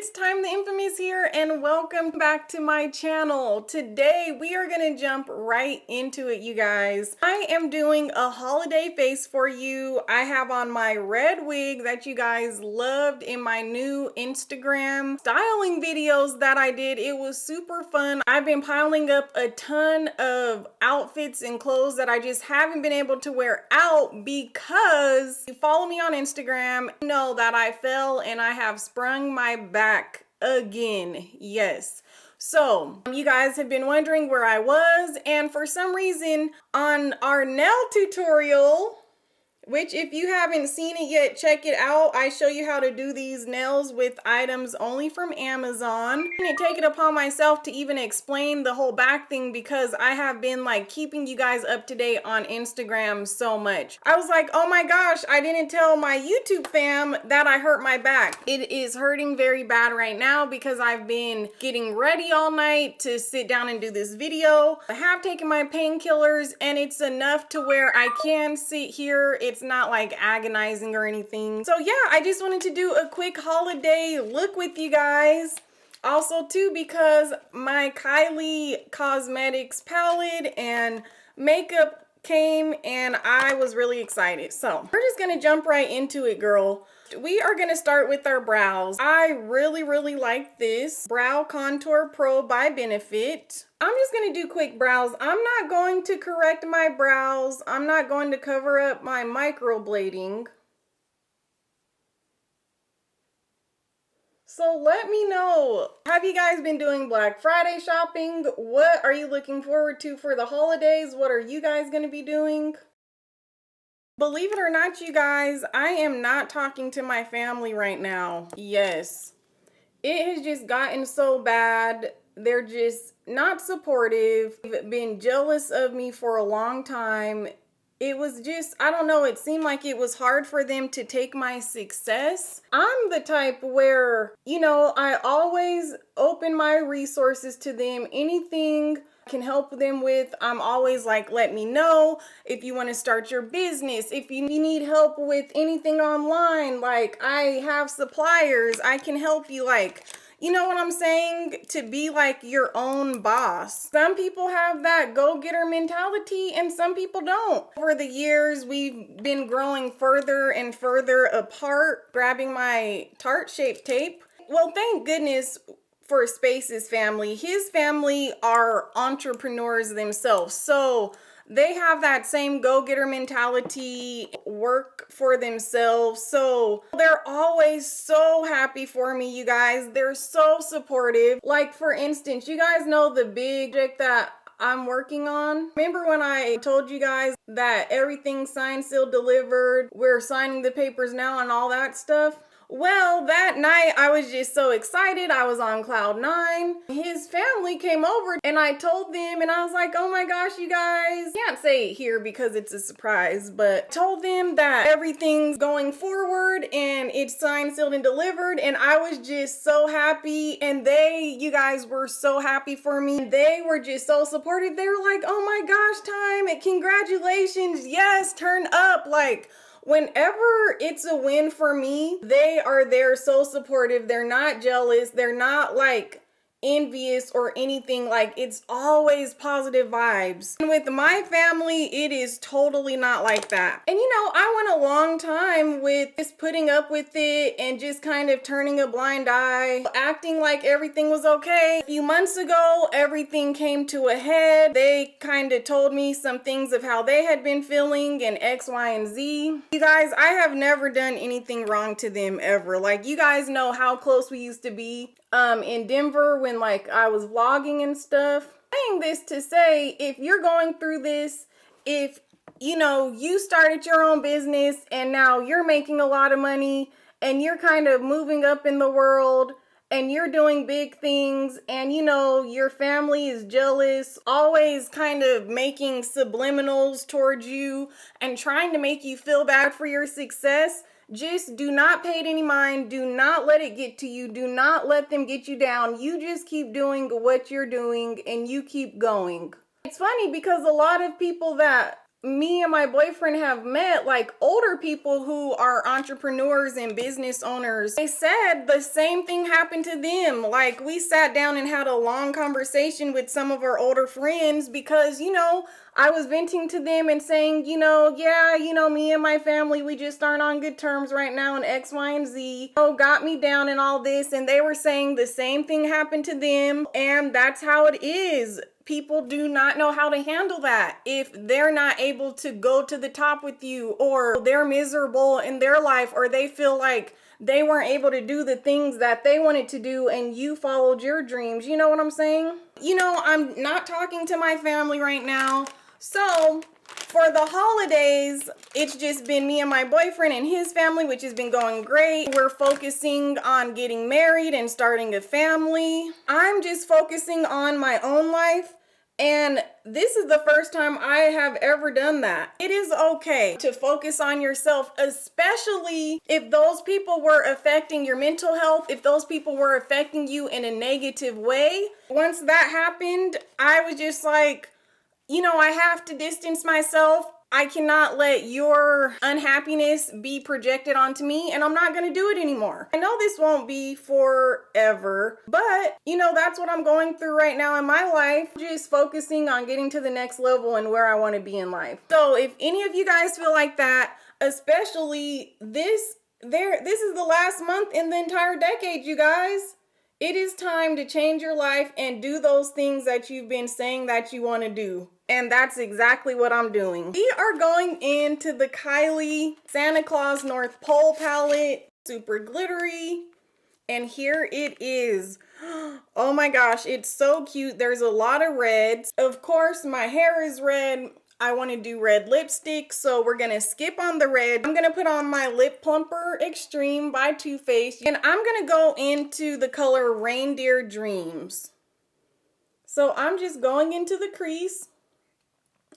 it's Time the Infamous here, and welcome back to my channel. Today we are gonna jump right into it, you guys. I am doing a holiday face for you. I have on my red wig that you guys loved in my new Instagram styling videos that I did. It was super fun. I've been piling up a ton of outfits and clothes that I just haven't been able to wear out because you follow me on Instagram, you know that I fell and I have sprung my back again. Yes. So you guys have been wondering where I was, and for some reason on our nail tutorial, which if you haven't seen it yet, check it out. I show you how to do these nails with items only from Amazon. I didn't take it upon myself to even explain the whole back thing because I have been like keeping you guys up to date on Instagram so much. I was like, oh my gosh, I didn't tell my YouTube fam that I hurt my back. It is hurting very bad right now because I've been getting ready all night to sit down and do this video. I have taken my painkillers and it's enough to where I can sit here. It's not like agonizing or anything. So yeah, I just wanted to do a quick holiday look with you guys. Also too, because my Kylie Cosmetics palette and makeup came and I was really excited. So we're just gonna jump right into it, girl. We are gonna start with our brows. I really like this Brow Contour Pro by Benefit. I'm just gonna do quick brows. I'm not going to correct my brows. I'm not going to cover up my microblading. So let me know, have you guys been doing Black Friday shopping? What are you looking forward to for the holidays? What are you guys gonna be doing? Believe it or not, you guys, I am not talking to my family right now. Yes, it has just gotten so bad. They're just not supportive. They've been jealous of me for a long time. It was just, I don't know, it seemed like it was hard for them to take my success. I'm the type where, you know, I always open my resources to them. Anything I can help them with, I'm always like, let me know. If you want to start your business, if you need help with anything online, like I have suppliers, I can help you, like, you know what I'm saying? To be like your own boss. Some people have that go-getter mentality and some people don't. Over the years, we've been growing further and further apart, grabbing my Tarte shape tape. Well, thank goodness for Space's family. His family are entrepreneurs themselves. So they have that same go-getter mentality, work for themselves. So they're always so happy for me, you guys. They're so supportive. Like, for instance, you guys know the big project that I'm working on. Remember when I told you guys that everything's signed, sealed, delivered? We're signing the papers now and all that stuff. Well, that night I was just so excited. I was on cloud 9. His family came over and I told them, and I was like, oh my gosh, you guys. Can't say it here because it's a surprise, but told them that everything's going forward and it's signed, sealed, and delivered. And I was just so happy. And you guys were so happy for me. They were just so supportive. They were like, oh my gosh, Time, congratulations. Yes, turn up. Like, whenever it's a win for me, they are there so supportive. They're not jealous. They're not like envious or anything. Like, it's always positive vibes. And with my family, it is totally not like that. And you know, I went a long time with just putting up with it and just kind of turning a blind eye, acting like everything was okay. A few months ago, everything came to a head. They kind of told me some things of how they had been feeling and X, Y, and Z. You guys, I have never done anything wrong to them ever. Like, you guys know how close we used to be in Denver when like I was vlogging and stuff. Saying this to say, if you're going through this, if you know you started your own business and now you're making a lot of money and you're kind of moving up in the world and you're doing big things and you know your family is jealous, always kind of making subliminals towards you and trying to make you feel bad for your success, just do not pay it any mind. Do not let it get to you. Do not let them get you down. You just keep doing what you're doing and you keep going. It's funny because a lot of people that me and my boyfriend have met like older people who are entrepreneurs and business owners. They said the same thing happened to them. Like, we sat down and had a long conversation with some of our older friends because, you know, I was venting to them and saying, you know, yeah, you know, me and my family, we just aren't on good terms right now, and X, Y, and Z, oh, got me down and all this. And they were saying the same thing happened to them. And that's how it is. People do not know how to handle that. If they're not able to go to the top with you, or they're miserable in their life, or they feel like they weren't able to do the things that they wanted to do and you followed your dreams. You know what I'm saying? You know, I'm not talking to my family right now. So for the holidays, it's just been me and my boyfriend and his family, which has been going great. We're focusing on getting married and starting a family. I'm just focusing on my own life. And this is the first time I have ever done that. It is okay to focus on yourself, especially if those people were affecting your mental health, if those people were affecting you in a negative way. Once that happened, I was just like, you know, I have to distance myself. I cannot let your unhappiness be projected onto me, and I'm not going to do it anymore. I know this won't be forever, but you know, that's what I'm going through right now in my life. Just focusing on getting to the next level and where I want to be in life. So if any of you guys feel like that, especially this is the last month in the entire decade, you guys. It is time to change your life and do those things that you've been saying that you want to do. And that's exactly what I'm doing. We are going into the Kylie Santa Claus North Pole palette. Super glittery. And here it is. Oh my gosh, it's so cute. There's a lot of reds. Of course, my hair is red. I want to do red lipstick, so we're going to skip on the red. I'm going to put on my Lip Plumper Extreme by Too Faced, and I'm going to go into the color Reindeer Dreams. So I'm just going into the crease,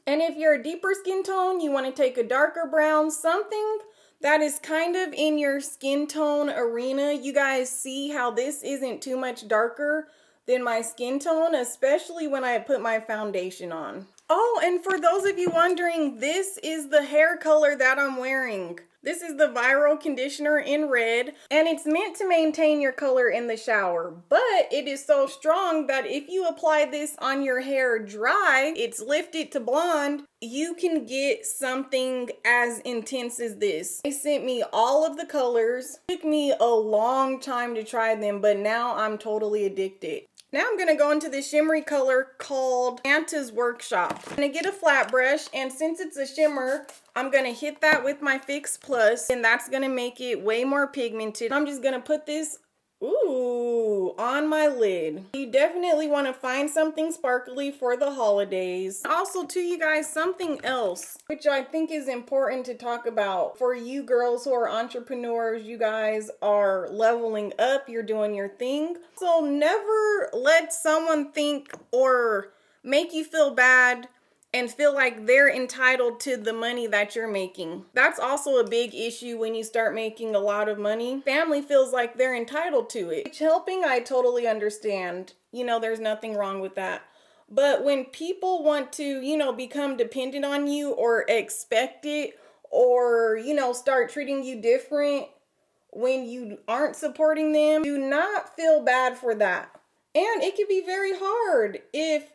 and if you're a deeper skin tone, you want to take a darker brown, something that is kind of in your skin tone arena. You guys see how this isn't too much darker than my skin tone, especially when I put my foundation on. Oh, and for those of you wondering, this is the hair color that I'm wearing. This is the Viral Conditioner in red, and it's meant to maintain your color in the shower, but it is so strong that if you apply this on your hair dry, it's lifted to blonde, you can get something as intense as this. They sent me all of the colors. It took me a long time to try them, but now I'm totally addicted. Now I'm going to go into the shimmery color called Santa's Workshop. I'm going to get a flat brush, and since it's a shimmer, I'm going to hit that with my Fix Plus, and that's going to make it way more pigmented. I'm just going to put this, on my lid. You definitely want to find something sparkly for the holidays. Also, too, you guys, something else, which I think is important to talk about for you girls who are entrepreneurs. You guys are leveling up, you're doing your thing. So never let someone think or make you feel bad and feel like they're entitled to the money that you're making. That's also a big issue when you start making a lot of money. Family feels like they're entitled to it. Which helping, I totally understand. You know, there's nothing wrong with that. But when people want to, you know, become dependent on you or expect it, or, you know, start treating you different when you aren't supporting them, do not feel bad for that. And it can be very hard if,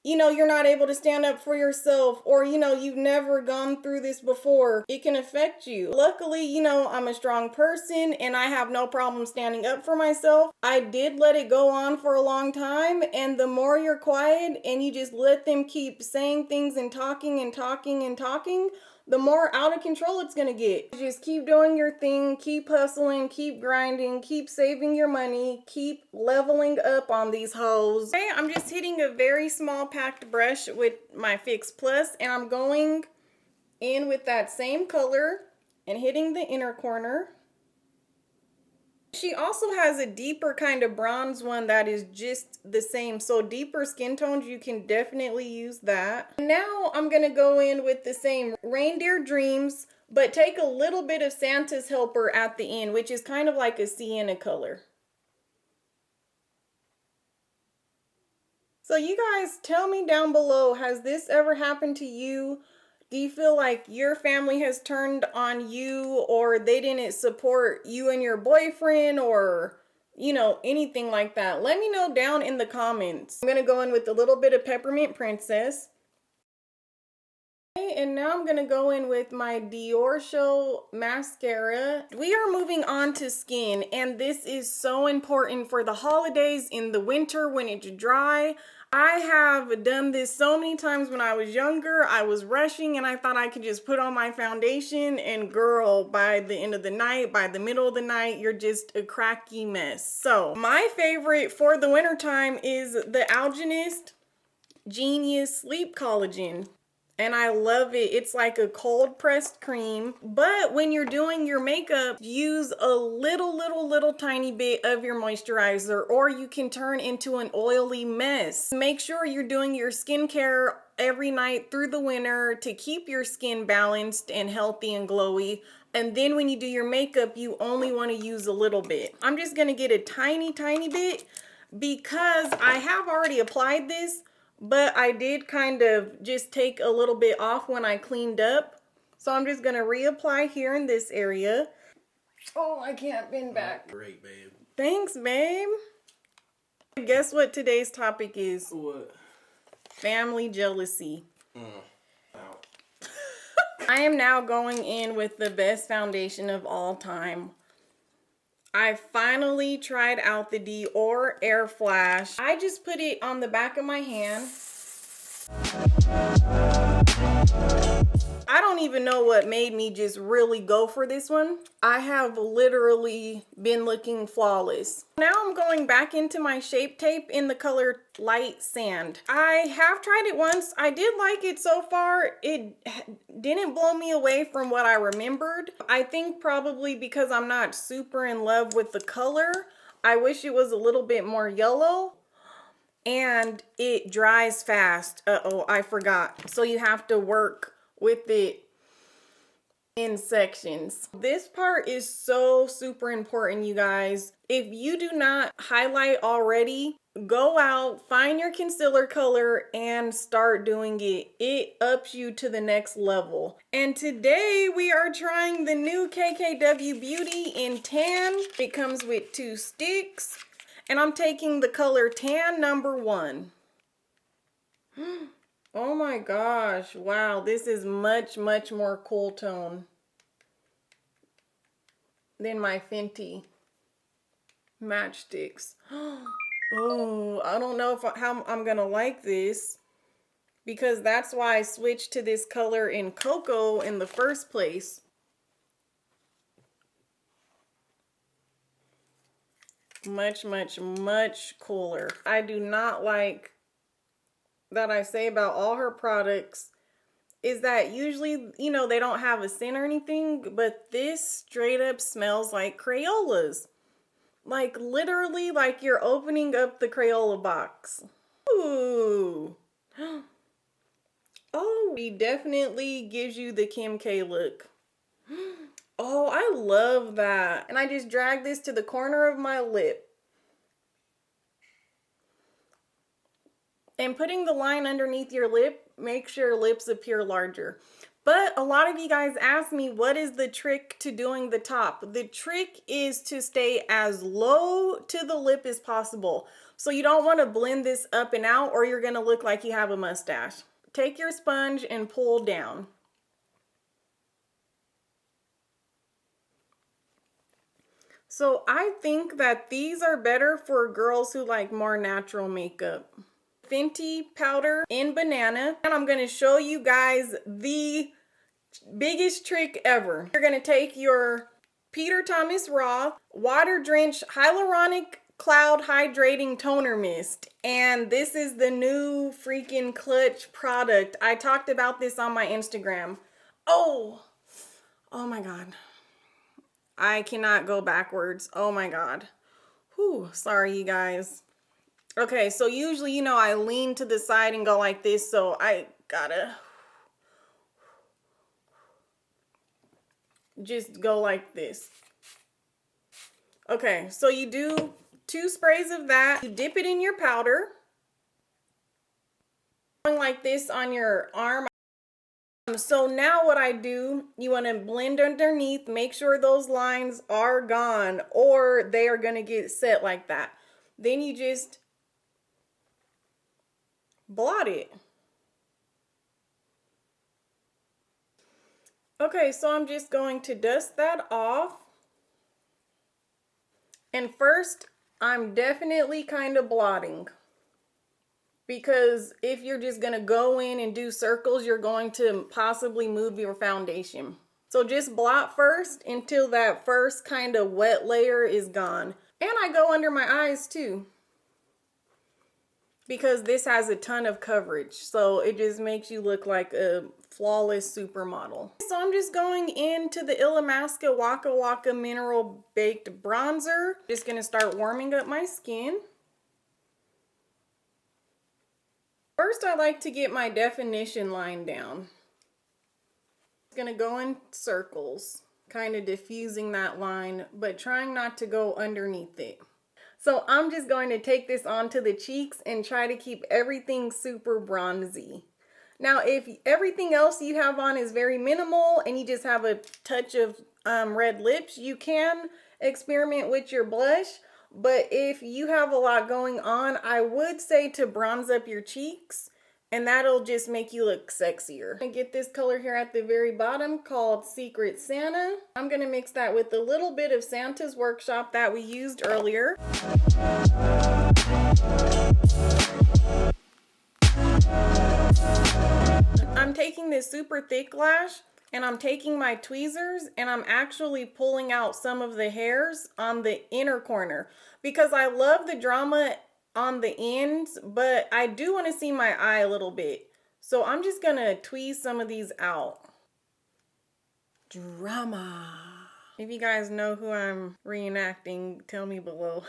you know, you're not able to stand up for yourself, or, you know, you've never gone through this before. It can affect you. Luckily, you know, I'm a strong person and I have no problem standing up for myself. I did let it go on for a long time, and the more you're quiet and you just let them keep saying things and talking and talking and talking, the more out of control it's gonna get. Just keep doing your thing, keep hustling, keep grinding, keep saving your money, keep leveling up on these hoes. Okay, I'm just hitting a very small packed brush with my Fix Plus, and I'm going in with that same color and hitting the inner corner. She also has a deeper kind of bronze one that is just the same. So deeper skin tones, you can definitely use that. Now I'm going to go in with the same Reindeer Dreams, but take a little bit of Santa's Helper at the end, which is kind of like a sienna color. So you guys, tell me down below, has this ever happened to you? Do you feel like your family has turned on you, or they didn't support you and your boyfriend, or, you know, anything like that? Let me know down in the comments. I'm gonna go in with a little bit of Peppermint Princess. Okay, and now I'm gonna go in with my Diorshow mascara. We are moving on to skin, and this is so important for the holidays, in the winter when it's dry. I have done this so many times when I was younger. I was rushing and I thought I could just put on my foundation, and girl, by the end of the night, by the middle of the night, you're just a cracky mess. So my favorite for the winter time is the Algenist Genius Sleep Collagen. And I love it. It's like a cold pressed cream. But when you're doing your makeup, use a little tiny bit of your moisturizer, or you can turn into an oily mess. Make sure you're doing your skincare every night through the winter to keep your skin balanced and healthy and glowy. And then when you do your makeup, you only want to use a little bit. I'm just going to get a tiny bit because I have already applied this. But I did kind of just take a little bit off when I cleaned up. So I'm just going to reapply here in this area. Oh, I can't bend back. Great, babe. Thanks, babe. Guess what today's topic is? What? Family jealousy. Out. I am now going in with the best foundation of all time. I finally tried out the Dior Air Flash. I just put it on the back of my hand. I don't even know what made me just really go for this one. I have literally been looking flawless. Now I'm going back into my Shape Tape in the color Light Sand. I have tried it once. I did like it so far. It didn't blow me away from what I remembered. I think probably because I'm not super in love with the color. I wish it was a little bit more yellow. And it dries fast. Uh-oh, I forgot. So you have to work with it in sections. This part is so super important, you guys. If you do not highlight already, go out, find your concealer color, and start doing it. It ups you to the next level. And today we are trying the new KKW Beauty in Tan. It comes with 2 sticks. And I'm taking the color Tan number 1. Oh my gosh, wow, this is much more cool tone than my Fenty matchsticks. Oh, I don't know how I'm gonna like this, because that's why I switched to this color in Cocoa in the first place. Much cooler. I do not like that I say about all her products is that usually, you know, they don't have a scent or anything, but this straight up smells like Crayolas. Like literally like you're opening up the Crayola box. Ooh. Oh, he definitely gives you the Kim K look. Oh, I love that. And I just drag this to the corner of my lip. And putting the line underneath your lip makes your lips appear larger. But a lot of you guys ask me, what is the trick to doing the top? The trick is to stay as low to the lip as possible. So you don't want to blend this up and out, or you're going to look like you have a mustache. Take your sponge and pull down. So I think that these are better for girls who like more natural makeup. Fenty powder in Banana. And I'm going to show you guys the biggest trick ever. You're going to take your Peter Thomas Roth Water Drench Hyaluronic Cloud Hydrating Toner Mist. And this is the new freaking clutch product. I talked about this on my Instagram. Oh my God. I cannot go backwards. Oh my God. Whew, sorry you guys. Okay, so usually, you know, I lean to the side and go like this, so I gotta just go like this. Okay, so you do 2 sprays of that. You dip it in your powder. Going like this on your arm. So now what I do, you want to blend underneath, make sure those lines are gone or they are going to get set like that. Then you just blot it. Okay, so I'm just going to dust that off. And first, I'm definitely kind of blotting. Because if you're just going to go in and do circles, you're going to possibly move your foundation. So just blot first until that first kind of wet layer is gone. And I go under my eyes too, because this has a ton of coverage. So it just makes you look like a flawless supermodel. So I'm just going into the Illamasqua Waka Waka Mineral Baked Bronzer. Just going to start warming up my skin. First, I like to get my definition line down. I'm going to go in circles, kind of diffusing that line, but trying not to go underneath it. So I'm just going to take this onto the cheeks and try to keep everything super bronzy. Now, if everything else you have on is very minimal and you just have a touch of red lips, you can experiment with your blush. But if you have a lot going on, I would say to bronze up your cheeks, and that'll just make you look sexier. I'm gonna get this color here at the very bottom called Secret Santa. I'm gonna mix that with a little bit of Santa's Workshop that we used earlier. I'm taking this super thick lash and I'm taking my tweezers and I'm actually pulling out some of the hairs on the inner corner because I love the drama on the ends, but I do want to see my eye a little bit. So I'm just gonna tweeze some of these out. Drama. If you guys know who I'm reenacting, tell me below.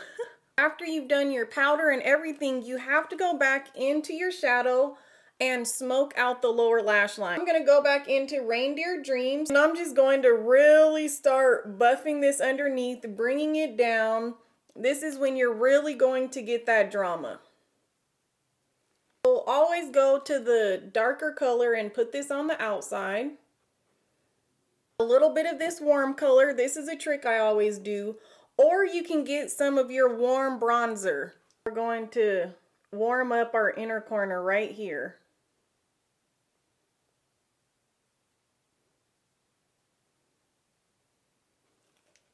After you've done your powder and everything, you have to go back into your shadow and smoke out the lower lash line. I'm gonna go back into Reindeer Dreams and I'm just going to really start buffing this underneath, bringing it down. This is when you're really going to get that drama. We'll always go to the darker color and put this on the outside. A little bit of this warm color. This is a trick I always do. Or you can get some of your warm bronzer. We're going to warm up our inner corner right here.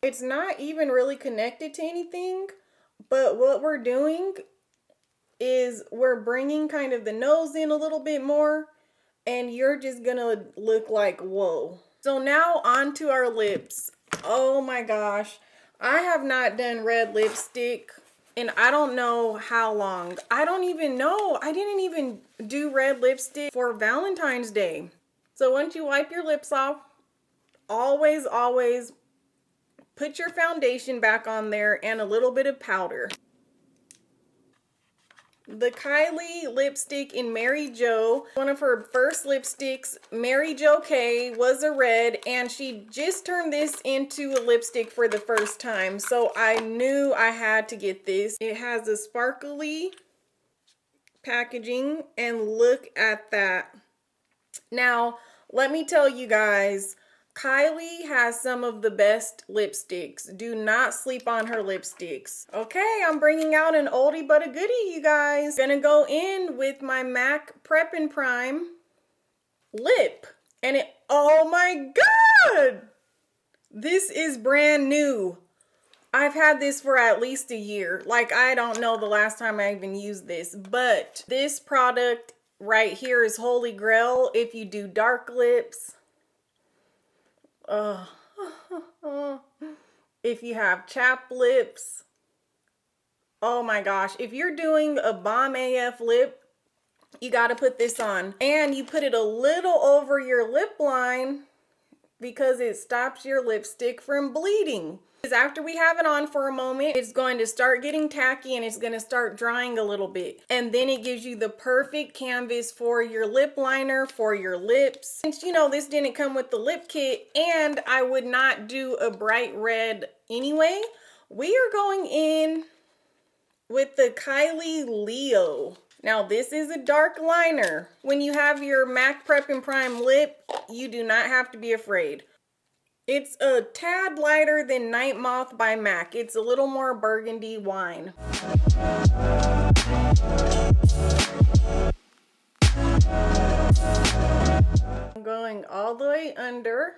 It's not even really connected to anything, but what we're doing is we're bringing kind of the nose in a little bit more, and you're just gonna look like, whoa. So now on to our lips. Oh my gosh. I have not done red lipstick and I don't know how long. I don't even know. I didn't even do red lipstick for Valentine's Day. So once you wipe your lips off, always put your foundation back on there and a little bit of powder. The Kylie lipstick in Mary Jo, one of her first lipsticks, Mary Jo K, was a red, and she just turned this into a lipstick for the first time. So I knew I had to get this. It has a sparkly packaging, and look at that. Now, let me tell you guys, Kylie has some of the best lipsticks. Do not sleep on her lipsticks. Okay, I'm bringing out an oldie but a goodie, you guys. Gonna go in with my MAC Prep and Prime lip. And it, oh my God! This is brand new. I've had this for at least a year. Like, I don't know the last time I even used this. But this product right here is holy grail if you do dark lips. If you have chapped lips, oh my gosh, if you're doing a bomb AF lip, you got to put this on, and you put it a little over your lip line because it stops your lipstick from bleeding. Because after we have it on for a moment, it's going to start getting tacky and it's going to start drying a little bit. And then it gives you the perfect canvas for your lip liner, for your lips. Since you know this didn't come with the lip kit and I would not do a bright red anyway, we are going in with the Kylie Leo. Now this is a dark liner. When you have your MAC Prep and Prime lip, you do not have to be afraid. It's a tad lighter than Night Moth by MAC. It's a little more burgundy wine. I'm going all the way under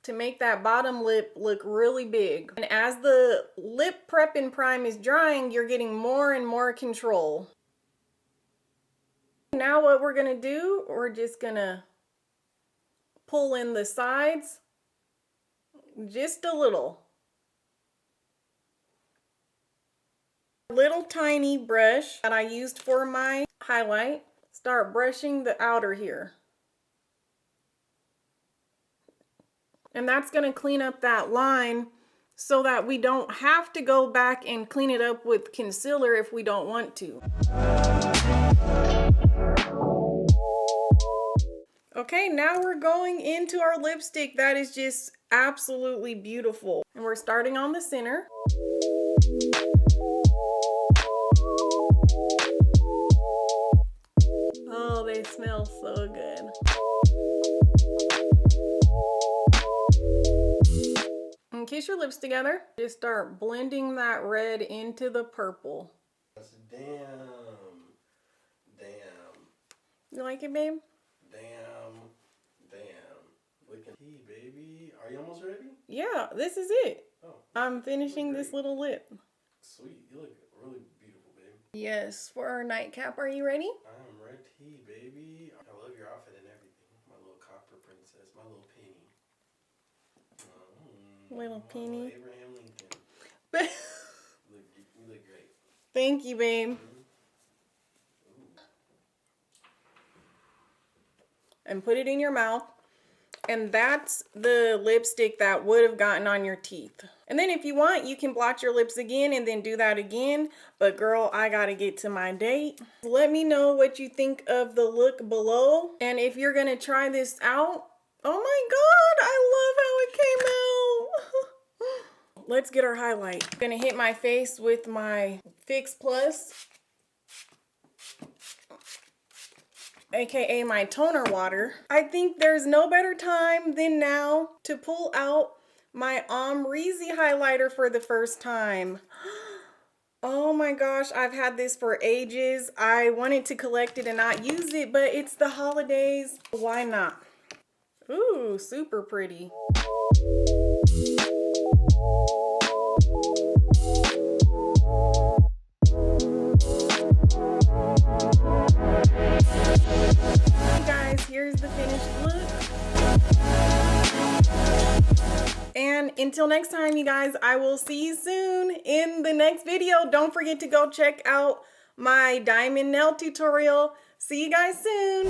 to make that bottom lip look really big. And as the lip prep and prime is drying, you're getting more and more control. Now what we're gonna do, we're just gonna pull in the sides just a little. Little tiny brush that I used for my highlight. Start brushing the outer here. And that's going to clean up that line so that we don't have to go back and clean it up with concealer if we don't want to. Okay, now we're going into our lipstick that is just absolutely beautiful. And we're starting on the center. Oh, they smell so good. And kiss your lips together. Just start blending that red into the purple. Damn. You like it, babe? Damn. Looking tea, baby. Are you almost ready? Yeah, this is it. Oh, I'm finishing this little lip. Sweet. You look really beautiful, babe. Yes, for our nightcap. Are you ready? I'm ready, baby. I love your outfit and everything. My little copper princess. My little penny. Little penny. Abraham Lincoln. You look great. Thank you, babe. And put it in your mouth. And that's the lipstick that would have gotten on your teeth. And then if you want, you can blot your lips again and then do that again. But girl, I gotta get to my date. Let me know what you think of the look below. And if you're gonna try this out, oh my God, I love how it came out. Let's get our highlight. I'm gonna hit my face with my Fix Plus, aka my toner water. I think there's no better time than now to pull out my Omrizi highlighter for the first time. Oh my gosh, I've had this for ages. I wanted to collect it and not use it, but it's the holidays. Why not? Ooh, super pretty. Here's the finished look. And until next time, you guys, I will see you soon in the next video. Don't forget to go check out my diamond nail tutorial. See you guys soon.